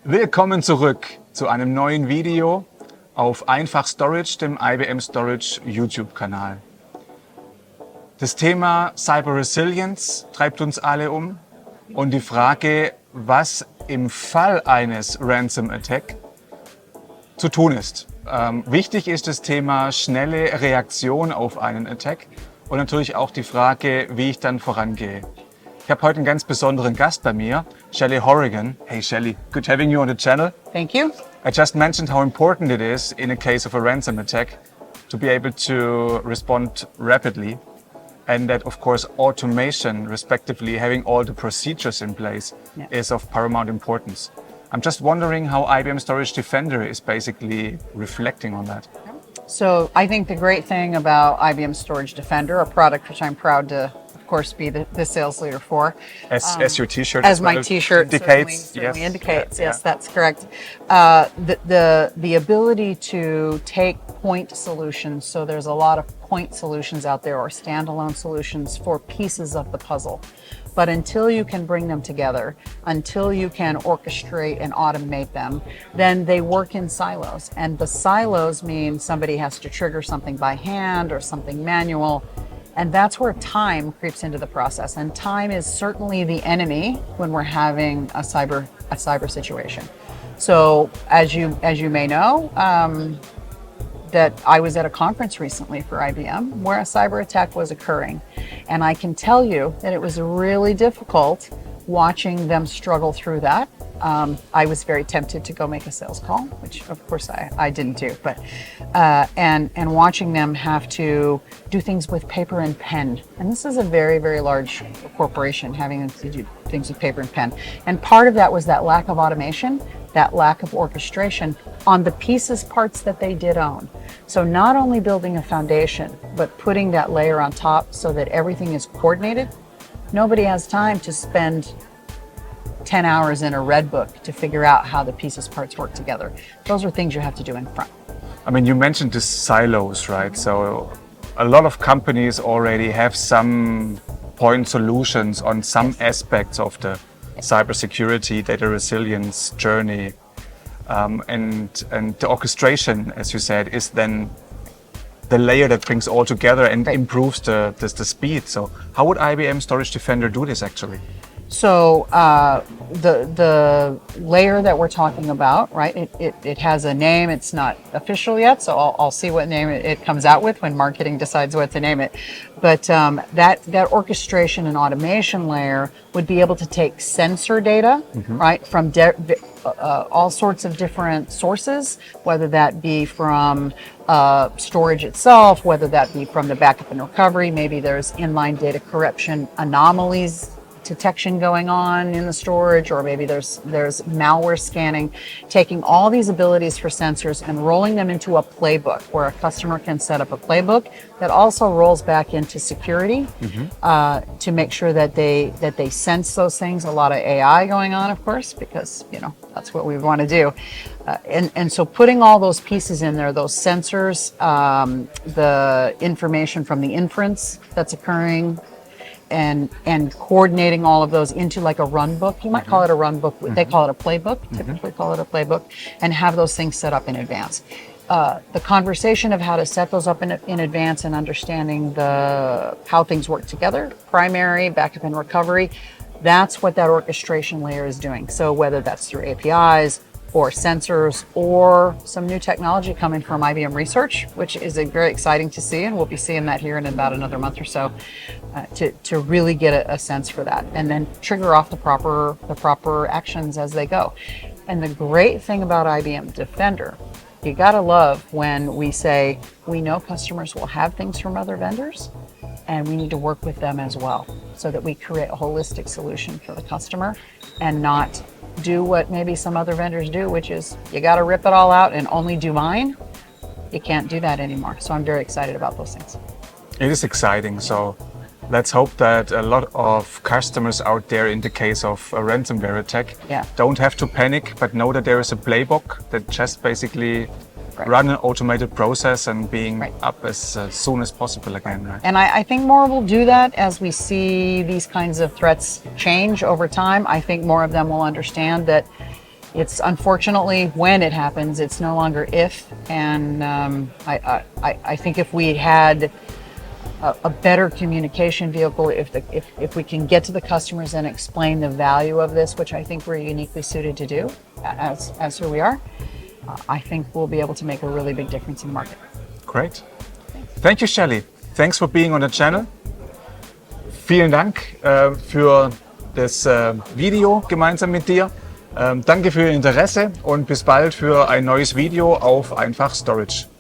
Willkommen zurück zu einem neuen Video auf Einfach Storage, dem IBM Storage YouTube-Kanal. Das Thema Cyber Resilience treibt uns alle um und die Frage, was im Fall eines Ransom Attack zu tun ist. Wichtig ist das Thema schnelle Reaktion auf einen Attack und natürlich auch die Frage, wie ich dann vorangehe. Ich habe heute einen ganz besonderen Gast bei mir, Shelly Howrigon. Hey Shelly, good having you on the channel. Thank you. I just mentioned how important it is in a case of a ransom attack to be able to respond rapidly, and that of course automation, respectively, having all the procedures in place is of paramount importance. I'm just wondering how IBM Storage Defender is basically reflecting on that. So I think the great thing about IBM Storage Defender, a product which I'm proud to, of course, be the sales leader for. As your T-shirt as my T-shirt indicates. certainly indicates. Yes, that's correct. The ability to take point solutions, so there's a lot of point solutions out there or standalone solutions for pieces of the puzzle. But until you can bring them together, until you can orchestrate and automate them, then they work in silos. And the silos mean somebody has to trigger something by hand or something manual. And that's where time creeps into the process. And time is certainly the enemy when we're having a cyber situation. So as you may know, that I was at a conference recently for IBM where a cyber attack was occurring. And I can tell you that it was really difficult watching them struggle through that. I was very tempted to go make a sales call, which of course I didn't do, but and watching them have to do things with paper and pen. And this is a very, very large corporation having to do things with paper and pen. And part of that was that lack of automation, that lack of orchestration on the parts that they did own. So not only building a foundation, but putting that layer on top so that everything is coordinated. Nobody has time to spend 10 hours in a red book to figure out how the parts work together. Those are things you have to do in front. I mean, you mentioned the silos, right? So a lot of companies already have some point solutions on some aspects of the cybersecurity, data resilience journey. And the orchestration, as you said, is then the layer that brings all together and improves the speed. So how would IBM Storage Defender do this actually? So the layer that we're talking about, right? It has a name. It's not official yet, so I'll see what name it comes out with when marketing decides what to name it. But that orchestration and automation layer would be able to take sensor data, right, from all sorts of different sources, whether that be from storage itself, whether that be from the backup and recovery. Maybe there's inline data corruption anomalies detection going on in the storage, or maybe there's malware scanning, taking all these abilities for sensors and rolling them into a playbook where a customer can set up a playbook that also rolls back into security to make sure that they sense those things. A lot of AI going on, of course, because that's what we want to do. And so putting all those pieces in there, those sensors, the information from the inference that's occurring, and coordinating all of those into like a run book. You might call it a run book. They call it a playbook, typically call it a playbook, and have those things set up in advance. The conversation of how to set those up in advance and understanding how things work together, primary, backup and recovery, that's what that orchestration layer is doing. So whether that's through APIs or sensors or some new technology coming from IBM Research, which is very exciting to see, and we'll be seeing that here in about another month or so, to really get a sense for that, and then trigger off the proper actions as they go. And the great thing about IBM Defender, you gotta love when we say we know customers will have things from other vendors, and we need to work with them as well, so that we create a holistic solution for the customer and not do what maybe some other vendors do, which is you got to rip it all out and only do mine. You can't do that anymore. So I'm very excited about those things. It is exciting. So let's hope that a lot of customers out there in the case of a ransomware attack don't have to panic, but know that there is a playbook that just basically run an automated process and being up as soon as possible again. Right? And I think more will do that as we see these kinds of threats change over time. I think more of them will understand that It's unfortunately when it happens, it's no longer if. And I think if we had a better communication vehicle, if we can get to the customers and explain the value of this, which I think we're uniquely suited to do as who we are, I think we'll be able to make a really big difference in the market. Great. Thank you, Shelly. Thanks for being on the channel. Vielen Dank für das Video gemeinsam mit dir. Danke für Ihr Interesse und bis bald für ein neues Video auf Einfach Storage.